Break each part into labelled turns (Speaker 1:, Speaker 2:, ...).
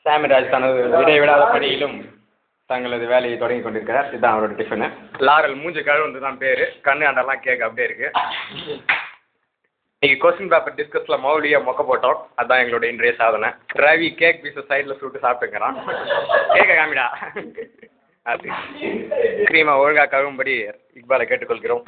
Speaker 1: சாமிராஜ் தனது இடைவிடாத பணியிலும் தங்களது வேலையை தொடங்கி கொண்டிருக்கிறார். இதுதான் அவரோட டிஃபனு. லாரல் மூஞ்சி கழுவுந்து தான் பேர். கண்ணு ஆண்டெல்லாம் கேக் அப்படியே இருக்கு. இன்னைக்கு கொஸ்டின் பேப்பர் டிஸ்கஸில் மௌலியாக மொக்க போட்டோம். அதுதான் எங்களோட இன்றைய சாதனை. ரவி கேக் பீஸை சைடில் சுட்டு சாப்பிட்டுக்கிறான். கேட்க காமிடா. அது கிரீமா ஒழுங்காக கழுவும்படி இக்பாலை கேட்டுக்கொள்கிறோம்.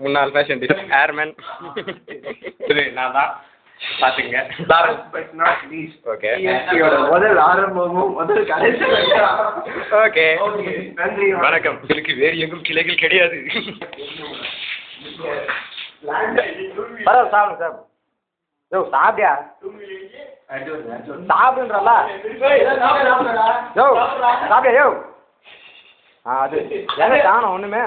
Speaker 1: முன்னாள் ஃபேஷன் டிசைனர் ஏர்மேன் நான் தான் பார்த்துங்க. ஓகே
Speaker 2: முதல் ஆரம்பமும் முதல் கடைசி.
Speaker 1: ஓகே வணக்கம். இதுக்கு வேறு எங்கும் கிளைகள் கிடையாது.
Speaker 2: பரவாயில்ல சாப்பிடுங்க சார். யோ சாப்பிட்டியா? சாப்பிடுன்றல. யோ சாப்பிட்டியா? யோ அது என்ன காணும் ஒண்ணுமே.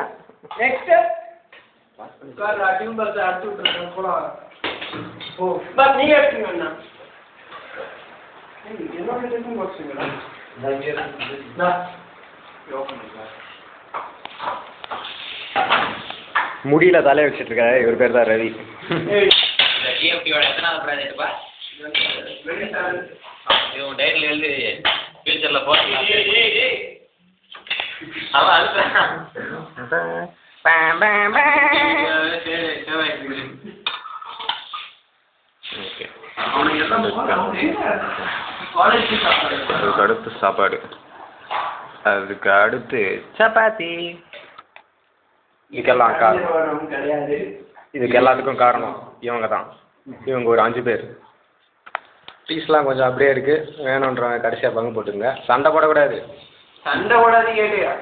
Speaker 1: முடியல தலையை வச்சுட்டு இருக்காரு. இவர் பேர் தான் ரவி. அதுக்கு அடுத்து சாப்பாடு, அதுக்கு அடுத்து சப்பாத்தி. இதுக்கெல்லாம் காரணம், இதுக்கு எல்லாத்துக்கும் காரணம் இவங்க தான். இவங்க ஒரு 5 பேர். பீஸ்லாம் கொஞ்சம் அப்படியே இருக்கு. வேணுன்றவங்க கடைசியாக பங்கு போட்டுங்க. சண்டை போடக்கூடாது.
Speaker 2: சண்டை போடாது கேட்டியா?